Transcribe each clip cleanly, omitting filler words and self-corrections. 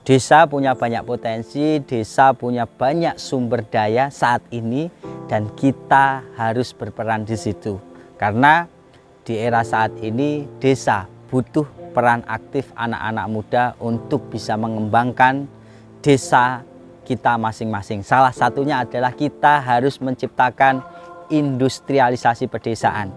Desa punya banyak potensi, desa punya banyak sumber daya saat ini, dan kita harus berperan di situ. Karena di era saat ini desa butuh peran aktif anak-anak muda untuk bisa mengembangkan desa kita masing-masing. Salah satunya adalah kita harus menciptakan industrialisasi pedesaan.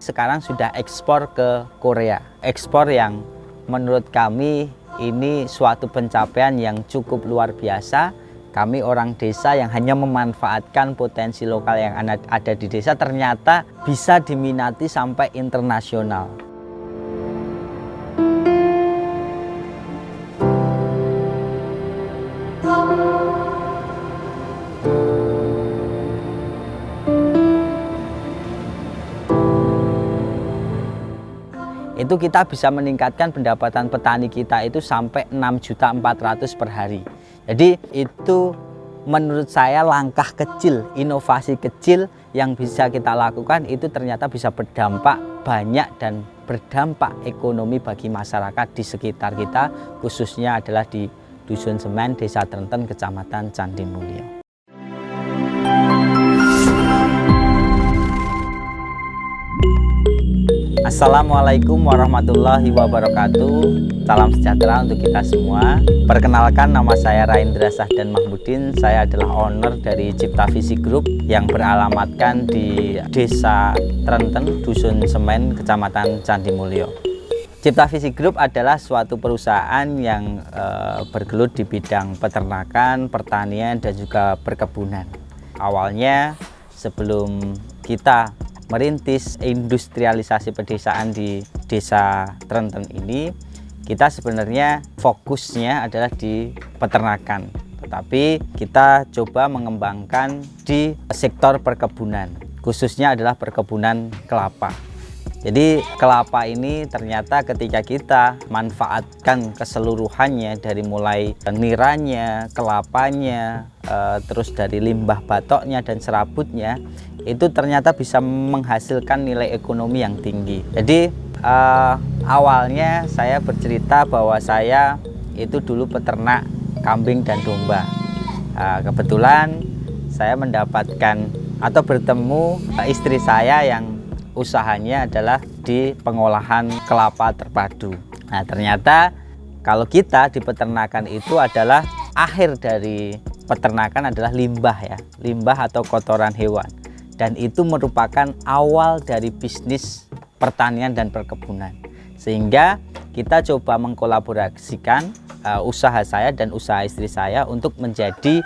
Sekarang sudah ekspor ke Korea. Ekspor yang menurut kami ini suatu pencapaian yang cukup luar biasa. Kami orang desa yang hanya memanfaatkan potensi lokal yang ada di desa ternyata bisa diminati sampai internasional. Itu kita bisa meningkatkan pendapatan petani kita itu sampai 6.400.000 per hari. Jadi itu menurut saya langkah kecil, inovasi kecil yang bisa kita lakukan itu ternyata bisa berdampak banyak dan berdampak ekonomi bagi masyarakat di sekitar kita, khususnya adalah di Dusun Semen, Desa Trenten, Kecamatan Candimulyo. Assalamualaikum warahmatullahi wabarakatuh. Salam sejahtera untuk kita semua. Perkenalkan, nama saya Raindra Sahdan Mahmudin. Saya adalah owner dari Cipta Visi Group yang beralamatkan di Desa Trenten, Dusun Semen, Kecamatan Candimulyo. Cipta Visi Group adalah suatu perusahaan yang bergelut di bidang peternakan, pertanian, dan juga perkebunan. Awalnya sebelum kita merintis industrialisasi pedesaan di Desa Trenten ini, kita sebenarnya fokusnya adalah di peternakan, tetapi kita coba mengembangkan di sektor perkebunan, khususnya adalah perkebunan kelapa. Jadi kelapa ini ternyata ketika kita manfaatkan keseluruhannya, dari mulai niranya, kelapanya, terus dari limbah batoknya dan serabutnya, itu ternyata bisa menghasilkan nilai ekonomi yang tinggi. Jadi awalnya saya bercerita bahwa saya itu dulu peternak kambing dan domba. Kebetulan saya mendapatkan atau bertemu istri saya yang usahanya adalah di pengolahan kelapa terpadu. Nah, ternyata kalau kita di peternakan itu adalah akhir dari peternakan adalah limbah ya, limbah atau kotoran hewan. Dan itu merupakan awal dari bisnis pertanian dan perkebunan. Sehingga kita coba mengkolaborasikan usaha saya dan usaha istri saya untuk menjadi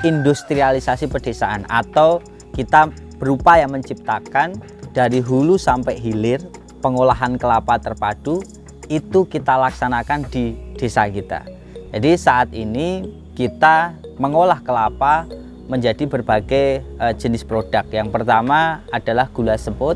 industrialisasi pedesaan, atau kita berupaya menciptakan dari hulu sampai hilir pengolahan kelapa terpadu itu kita laksanakan di desa kita. Jadi saat ini kita mengolah kelapa menjadi berbagai jenis produk. Yang pertama adalah gula semut,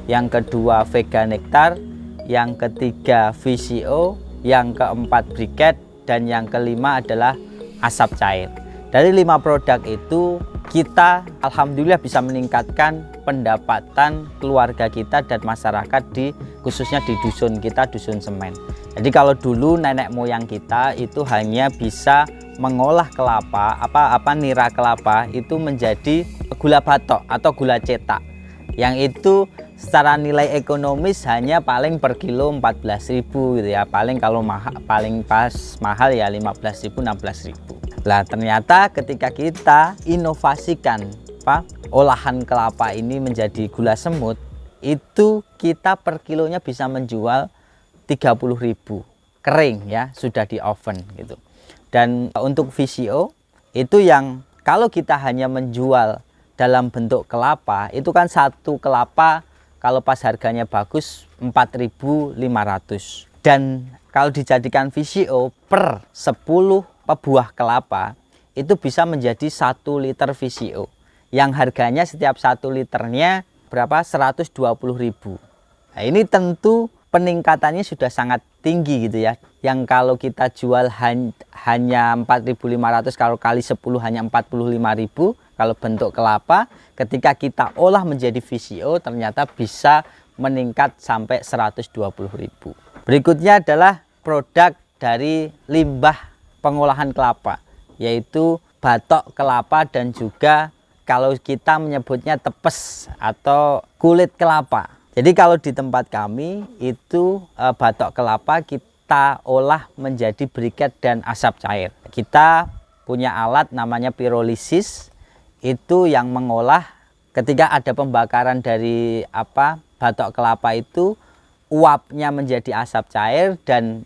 yang kedua vega nektar, yang ketiga VCO, yang keempat briket, dan yang kelima adalah asap cair. Dari 5 produk itu kita alhamdulillah bisa meningkatkan pendapatan keluarga kita dan masyarakat khususnya di dusun kita, Dusun Semen. Jadi kalau dulu nenek moyang kita itu hanya bisa mengolah kelapa, nira kelapa itu menjadi gula batok atau gula cetak, yang itu secara nilai ekonomis hanya paling per kilo 14.000 gitu ya, paling kalau paling pas mahal ya 15.000 16.000. Nah, ternyata ketika kita inovasikan olahan kelapa ini menjadi gula semut, itu kita per kilonya bisa menjual 30.000 kering ya, sudah di oven gitu. Dan untuk VCO itu yang kalau kita hanya menjual dalam bentuk kelapa, itu kan satu kelapa kalau pas harganya bagus 4.500. Dan kalau dijadikan VCO per 10 buah kelapa itu bisa menjadi 1 liter VCO yang harganya setiap 1 liternya berapa? 120.000. Nah, ini tentu peningkatannya sudah sangat tinggi gitu ya. Yang kalau kita jual hanya 4.500, kalau kali 10 hanya 45.000 kalau bentuk kelapa, ketika kita olah menjadi VCO ternyata bisa meningkat sampai 120.000. Berikutnya adalah produk dari limbah pengolahan kelapa, yaitu batok kelapa dan juga kalau kita menyebutnya tepes atau kulit kelapa. Jadi kalau di tempat kami itu batok kelapa kita olah menjadi briket dan asap cair. Kita punya alat namanya pirolisis, itu yang mengolah ketika ada pembakaran dari batok kelapa itu, uapnya menjadi asap cair dan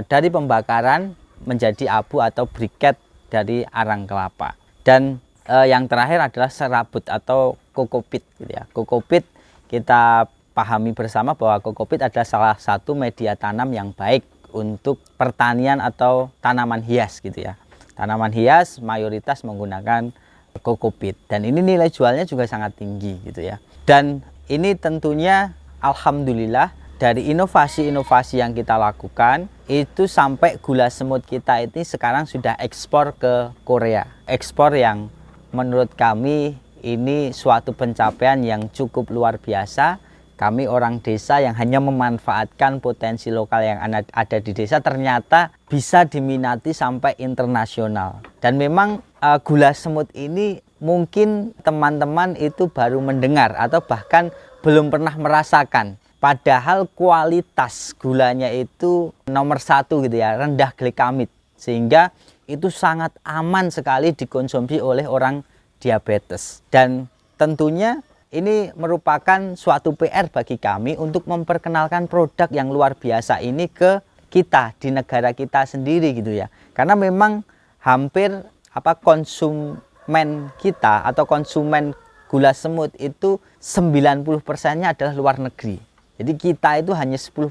dari pembakaran menjadi abu atau briket dari arang kelapa. Dan yang terakhir adalah serabut atau kokopit gitu ya. Kokopit kita pahami bersama bahwa kokopit adalah salah satu media tanam yang baik untuk pertanian atau tanaman hias gitu ya. Tanaman hias mayoritas menggunakan kokopit dan ini nilai jualnya juga sangat tinggi gitu ya. Dan ini tentunya alhamdulillah dari inovasi-inovasi yang kita lakukan itu sampai gula semut kita ini sekarang sudah ekspor ke Korea. Ekspor yang menurut kami ini suatu pencapaian yang cukup luar biasa. Kami orang desa yang hanya memanfaatkan potensi lokal yang ada di desa ternyata bisa diminati sampai internasional. Dan memang gula semut ini mungkin teman-teman itu baru mendengar atau bahkan belum pernah merasakan. Padahal kualitas gulanya itu nomor 1 gitu ya, rendah glikamid. Sehingga itu sangat aman sekali dikonsumsi oleh orang diabetes. Dan tentunya ini merupakan suatu PR bagi kami untuk memperkenalkan produk yang luar biasa ini ke kita di negara kita sendiri gitu ya. Karena memang hampir konsumen kita atau konsumen gula semut itu 90%-nya adalah luar negeri. Jadi kita itu hanya 10%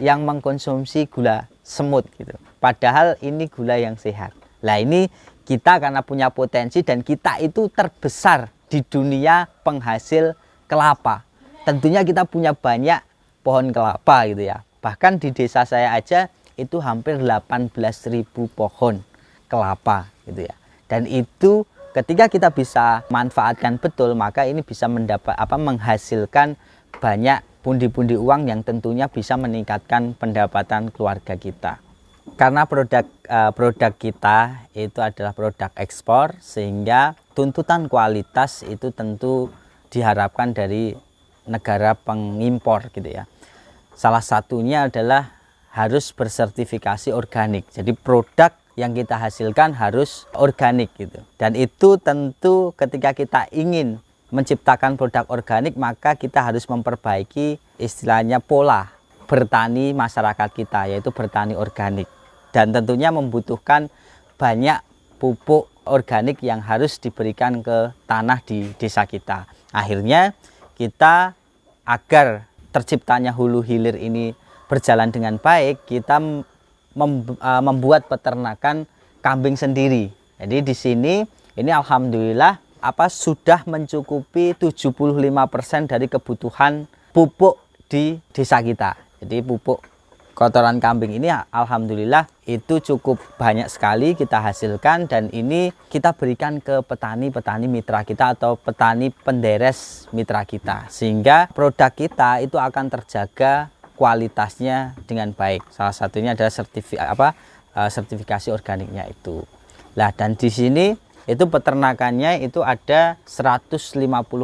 yang mengkonsumsi gula semut gitu. Padahal ini gula yang sehat. Nah, ini kita karena punya potensi dan kita itu terbesar di dunia penghasil kelapa. Tentunya kita punya banyak pohon kelapa gitu ya. Bahkan di desa saya aja itu hampir 18.000 pohon kelapa gitu ya. Dan itu ketika kita bisa manfaatkan betul, maka ini bisa menghasilkan banyak pundi-pundi uang yang tentunya bisa meningkatkan pendapatan keluarga kita. Karena produk kita itu adalah produk ekspor, sehingga tuntutan kualitas itu tentu diharapkan dari negara pengimpor gitu ya. Salah satunya adalah harus bersertifikasi organik. Jadi produk yang kita hasilkan harus organik gitu. Dan itu tentu ketika kita ingin menciptakan produk organik, maka kita harus memperbaiki istilahnya pola bertani masyarakat kita, yaitu bertani organik. Dan tentunya membutuhkan banyak pupuk organik yang harus diberikan ke tanah di desa kita. Akhirnya kita agar terciptanya hulu hilir ini berjalan dengan baik, kita membuat peternakan kambing sendiri. Jadi di sini ini alhamdulillah sudah mencukupi 75% dari kebutuhan pupuk di desa kita. Jadi pupuk kotoran kambing ini alhamdulillah itu cukup banyak sekali kita hasilkan, dan ini kita berikan ke petani-petani mitra kita atau petani penderes mitra kita, sehingga produk kita itu akan terjaga kualitasnya dengan baik. Salah satunya adalah sertifikasi organiknya itu. Nah, dan di sini itu peternakannya itu ada 150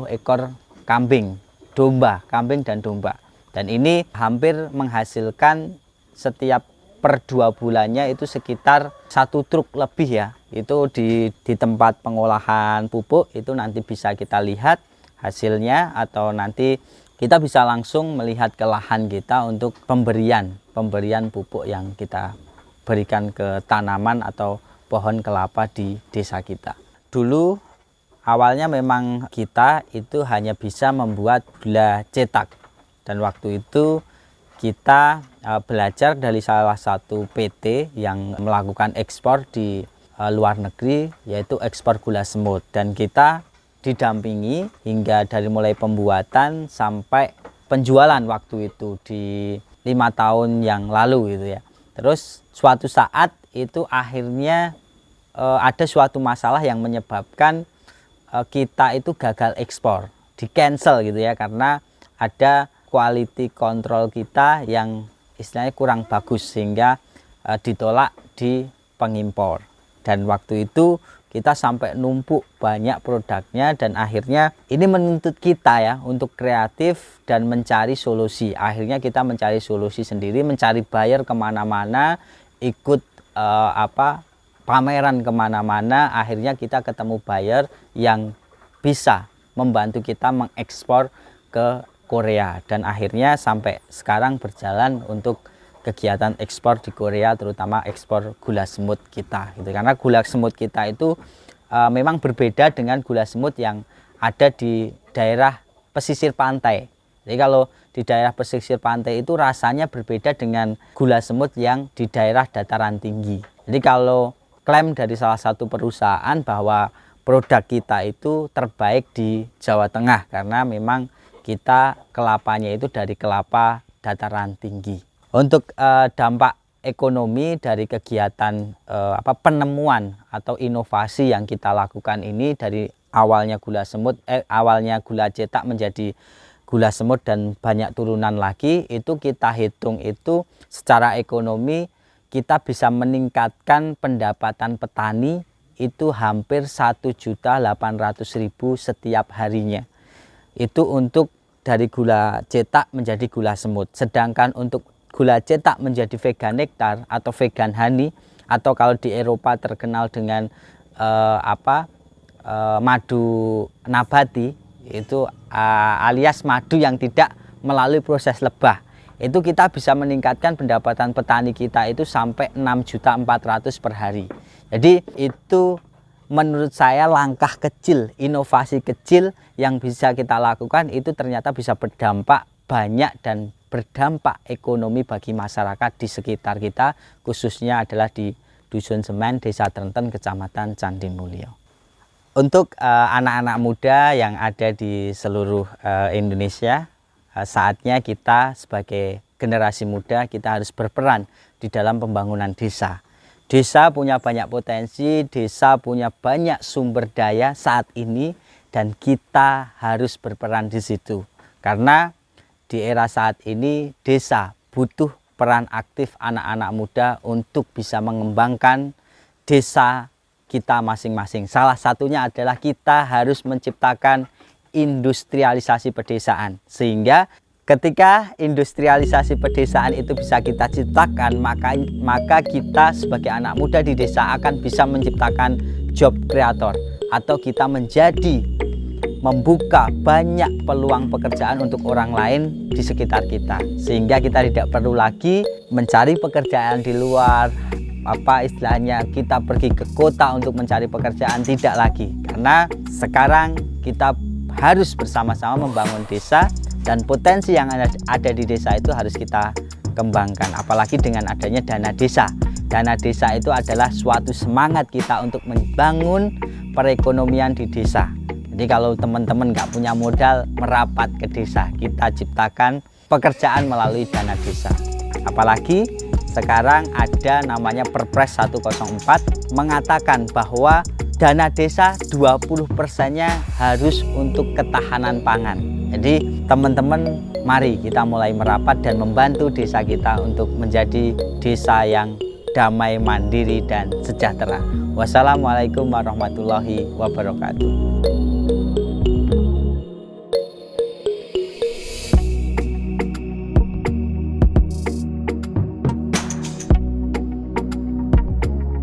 ekor kambing, domba, kambing dan domba. Dan ini hampir menghasilkan setiap per 2 bulannya itu sekitar 1 truk lebih ya. Itu di tempat pengolahan pupuk itu nanti bisa kita lihat hasilnya, atau nanti kita bisa langsung melihat ke lahan kita untuk pemberian pupuk yang kita berikan ke tanaman atau pohon kelapa di desa kita. Dulu awalnya memang kita itu hanya bisa membuat gula cetak, dan waktu itu kita belajar dari salah satu PT yang melakukan ekspor di luar negeri, yaitu ekspor gula semut, dan kita didampingi hingga dari mulai pembuatan sampai penjualan waktu itu di 5 tahun yang lalu gitu ya. Terus suatu saat itu akhirnya ada suatu masalah yang menyebabkan kita itu gagal ekspor, di cancel gitu ya, karena ada quality control kita yang istilahnya kurang bagus sehingga ditolak di pengimpor. Dan waktu itu kita sampai numpuk banyak produknya, dan akhirnya ini menuntut kita ya untuk kreatif dan mencari solusi. Akhirnya kita mencari solusi sendiri, mencari buyer kemana-mana, ikut pameran kemana-mana. Akhirnya kita ketemu buyer yang bisa membantu kita mengekspor ke Korea, dan akhirnya sampai sekarang berjalan untuk kegiatan ekspor di Korea, terutama ekspor gula semut kita gitu. Karena gula semut kita itu memang berbeda dengan gula semut yang ada di daerah pesisir pantai. Jadi kalau di daerah pesisir pantai itu rasanya berbeda dengan gula semut yang di daerah dataran tinggi. Jadi kalau klaim dari salah satu perusahaan bahwa produk kita itu terbaik di Jawa Tengah, karena memang kita kelapanya itu dari kelapa dataran tinggi. Untuk dampak ekonomi dari kegiatan penemuan atau inovasi yang kita lakukan ini, dari awalnya gula semut, awalnya gula cetak menjadi gula semut dan banyak turunan lagi, itu kita hitung itu secara ekonomi kita bisa meningkatkan pendapatan petani itu hampir 1.800.000 setiap harinya. Itu untuk dari gula cetak menjadi gula semut. Sedangkan untuk gula cetak menjadi vegan nektar atau vegan honey, atau kalau di Eropa terkenal dengan madu nabati, itu alias madu yang tidak melalui proses lebah. Itu kita bisa meningkatkan pendapatan petani kita itu sampai 6.400.000 per hari. Jadi itu menurut saya langkah kecil, inovasi kecil yang bisa kita lakukan, itu ternyata bisa berdampak banyak dan berdampak ekonomi bagi masyarakat di sekitar kita, khususnya adalah di Dusun Semen, Desa Trenten, Kecamatan Candi Mulyo. Untuk anak-anak muda yang ada di seluruh Indonesia, saatnya kita sebagai generasi muda kita harus berperan di dalam pembangunan desa. Desa punya banyak potensi, desa punya banyak sumber daya saat ini, dan kita harus berperan di situ. Karena di era saat ini desa butuh peran aktif anak-anak muda untuk bisa mengembangkan desa kita masing-masing. Salah satunya adalah kita harus menciptakan industrialisasi pedesaan, sehingga ketika industrialisasi pedesaan itu bisa kita ciptakan, maka kita sebagai anak muda di desa akan bisa menciptakan job creator, atau kita membuka banyak peluang pekerjaan untuk orang lain di sekitar kita, sehingga kita tidak perlu lagi mencari pekerjaan di luar, istilahnya kita pergi ke kota untuk mencari pekerjaan, tidak lagi. Karena sekarang kita harus bersama-sama membangun desa, dan potensi yang ada di desa itu harus kita kembangkan, apalagi dengan adanya dana desa. Dana desa itu adalah suatu semangat kita untuk membangun perekonomian di desa. Jadi kalau teman-teman nggak punya modal, merapat ke desa, kita ciptakan pekerjaan melalui dana desa. Apalagi sekarang ada namanya Perpres 104 mengatakan bahwa dana desa 20%-nya harus untuk ketahanan pangan. Jadi teman-teman, mari kita mulai merapat dan membantu desa kita untuk menjadi desa yang damai, mandiri, dan sejahtera. Wassalamualaikum warahmatullahi wabarakatuh.